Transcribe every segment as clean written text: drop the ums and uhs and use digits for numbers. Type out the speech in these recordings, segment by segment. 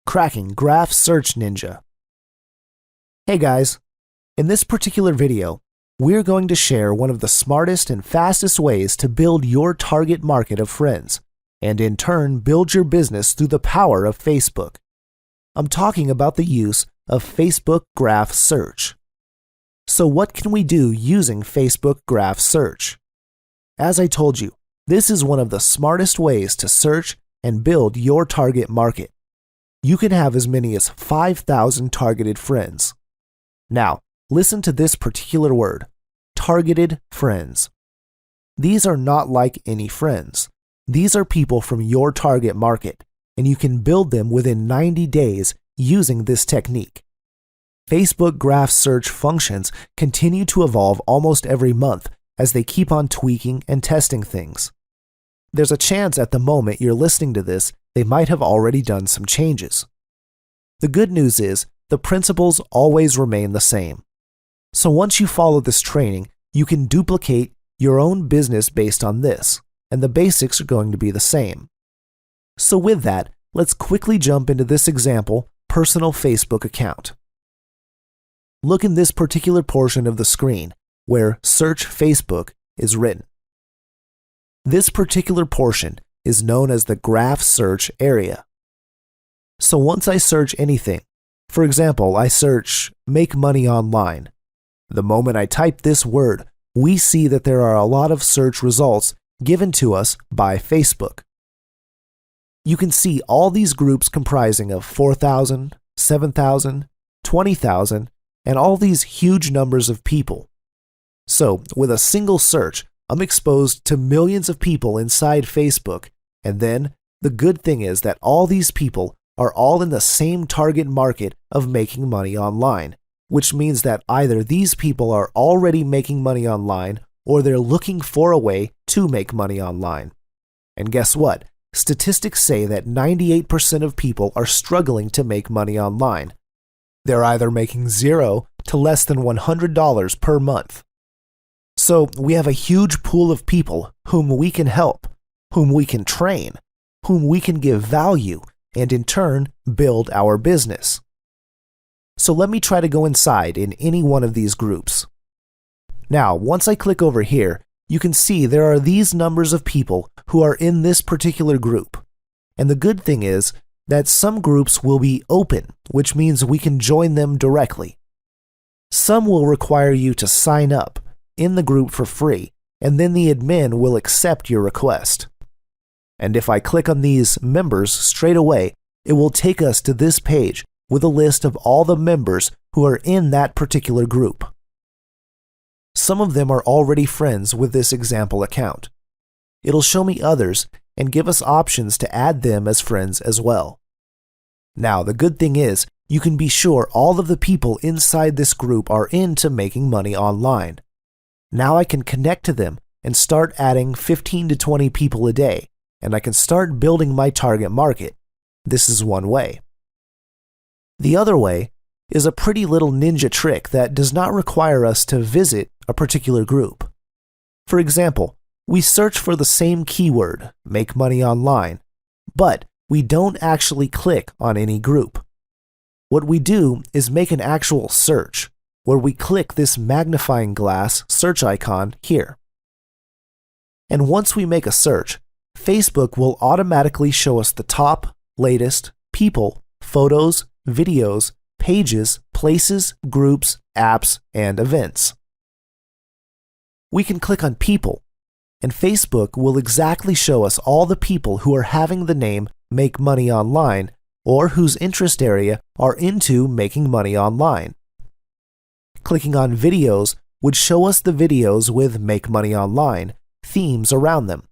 cracking Graph Search Ninja. Hey guys, in this particular video, we're going to share one of the smartest and fastest ways to build your target market of friends, and in turn build your business through the power of Facebook. I'm talking about the use of Facebook Graph Search. So what can we do using Facebook Graph Search? As I told you, this is one of the smartest ways to search and build your target market. You can have as many as 5,000 targeted friends. Now, listen to this particular word, targeted friends. These are not like any friends. These are people from your target market, and you can build them within 90 days using this technique. Facebook Graph Search functions continue to evolve almost every month as they keep on tweaking and testing things. There's a chance at the moment you're listening to this, they might have already done some changes. The good news is, the principles always remain the same. So once you follow this training, you can duplicate your own business based on this, and the basics are going to be the same. So with that, let's quickly jump into this example, personal Facebook account. Look in this particular portion of the screen, where Search Facebook is written. This particular portion is known as the Graph Search area. So once I search anything, for example, I search make money online. The moment I type this word, we see that there are a lot of search results given to us by Facebook. You can see all these groups comprising of 4,000, 7,000, 20,000, and all these huge numbers of people. So with a single search, I'm exposed to millions of people inside Facebook, and then the good thing is that all these people are all in the same target market of making money online, which means that either these people are already making money online or they're looking for a way to make money online. And guess what? Statistics say that 98% of people are struggling to make money online. They're either making $0 to less than $100 per month. So we have a huge pool of people whom we can help, whom we can train, whom we can give value, and in turn build our business. So let me try to go inside in any one of these groups. Now, once I click over here, you can see there are these numbers of people who are in this particular group. And the good thing is that some groups will be open, which means we can join them directly. Some will require you to sign up in the group for free, and then the admin will accept your request. And if I click on these members straight away, it will take us to this page with a list of all the members who are in that particular group. Some of them are already friends with this example account. It'll show me others and give us options to add them as friends as well. Now, the good thing is, you can be sure all of the people inside this group are into making money online. Now I can connect to them and start adding 15 to 20 people a day, and I can start building my target market. This is one way. The other way is a pretty little ninja trick that does not require us to visit a particular group. For example, we search for the same keyword, make money online, but we don't actually click on any group. What we do is make an actual search, where we click this magnifying glass search icon here. And once we make a search, Facebook will automatically show us the top, latest, people, photos, videos, pages, places, groups, apps, and events. We can click on people, and Facebook will exactly show us all the people who are having the name Make Money Online or whose interest area are into making money online. Clicking on videos would show us the videos with Make Money Online themes around them.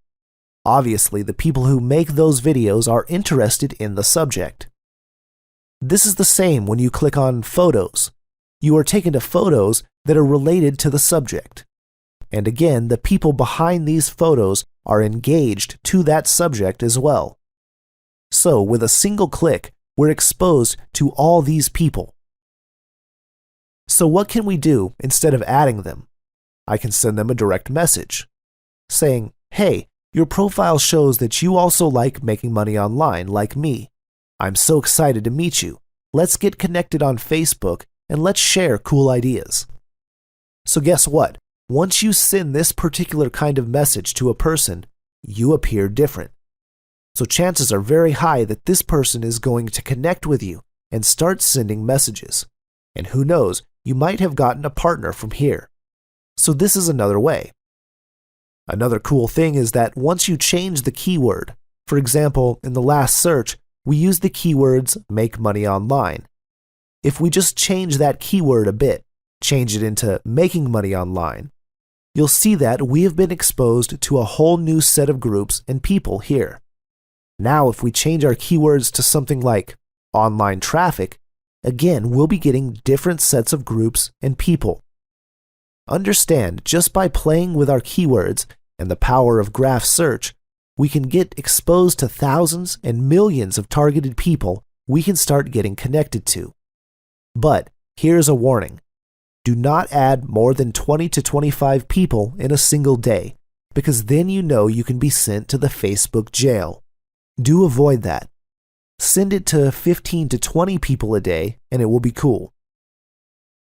Obviously, the people who make those videos are interested in the subject. This is the same when you click on photos. You are taken to photos that are related to the subject. And again, the people behind these photos are engaged to that subject as well. So with a single click, we're exposed to all these people. So what can we do instead of adding them? I can send them a direct message saying, hey, your profile shows that you also like making money online like me. I'm so excited to meet you. Let's get connected on Facebook and let's share cool ideas. So guess what? Once you send this particular kind of message to a person, you appear different. So chances are very high that this person is going to connect with you and start sending messages. And who knows, you might have gotten a partner from here. So this is another way. Another cool thing is that once you change the keyword, for example, in the last search, we used the keywords make money online. If we just change that keyword a bit, change it into making money online, you'll see that we have been exposed to a whole new set of groups and people here. Now, if we change our keywords to something like online traffic, again, we'll be getting different sets of groups and people. Understand, just by playing with our keywords and the power of Graphsuche, we can get exposed to thousands and millions of targeted people we can start getting connected to. But here's a warning. Do not add more than 20 to 25 people in a single day, because then you know you can be sent to the Facebook jail. Do avoid that. Send it to 15 to 20 people a day and it will be cool.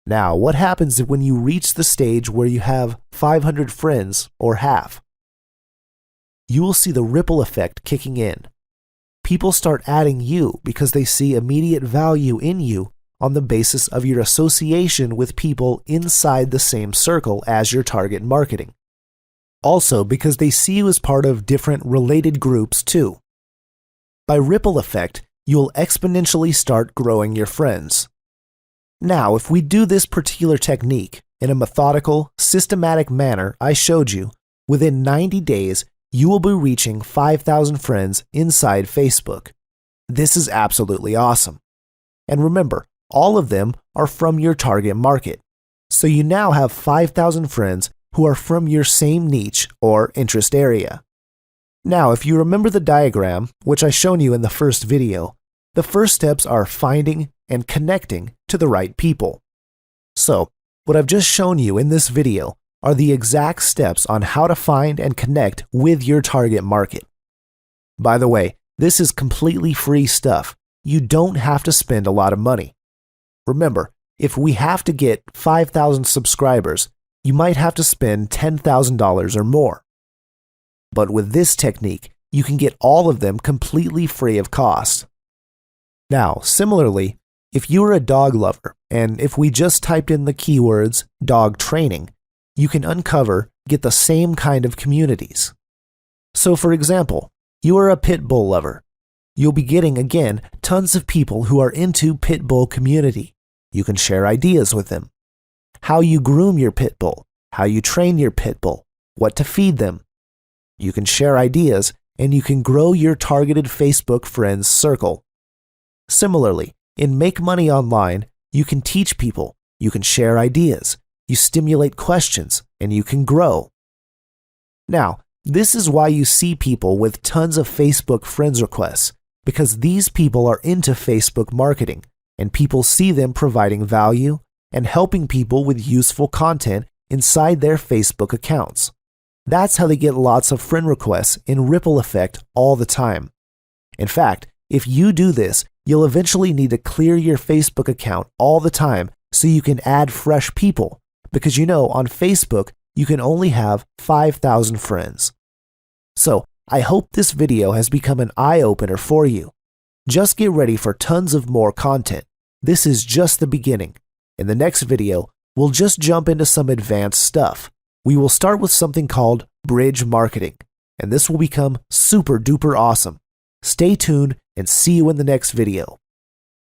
Now, what happens when you reach the stage where you have 500 friends or half? You will see the ripple effect kicking in. People start adding you because they see immediate value in you on the basis of your association with people inside the same circle as your target marketing. Also because they see you as part of different related groups too. By ripple effect, you'll exponentially start growing your friends. Now, if we do this particular technique in a methodical, systematic manner I showed you, within 90 days, you will be reaching 5,000 friends inside Facebook. This is absolutely awesome. And remember, all of them are from your target market. So you now have 5,000 friends who are from your same niche or interest area. Now, if you remember the diagram, which I shown you in the first video, the first steps are finding and connecting to the right people. So, what I've just shown you in this video are the exact steps on how to find and connect with your target market. By the way, this is completely free stuff. You don't have to spend a lot of money. Remember, if we have to get 5,000 subscribers, you might have to spend $10,000 or more. But with this technique, you can get all of them completely free of cost. Now, similarly, if you are a dog lover, and if we just typed in the keywords dog training, you can get the same kind of communities. So for example, you are a pit bull lover. You'll be getting, again, tons of people who are into pit bull community. You can share ideas with them. How you groom your pit bull, how you train your pit bull, what to feed them. You can share ideas and you can grow your targeted Facebook friends circle. Similarly, in Make Money Online, you can teach people, you can share ideas, you stimulate questions, and you can grow. Now, this is why you see people with tons of Facebook friends requests, because these people are into Facebook marketing, and people see them providing value and helping people with useful content inside their Facebook accounts. That's how they get lots of friend requests in ripple effect all the time. In fact, if you do this, you'll eventually need to clear your Facebook account all the time so you can add fresh people, because you know on Facebook you can only have 5,000 friends. So I hope this video has become an eye-opener for you. Just get ready for tons of more content. This is just the beginning. In the next video, we'll just jump into some advanced stuff. We will start with something called bridge marketing, and this will become super duper awesome. Stay tuned and see you in the next video.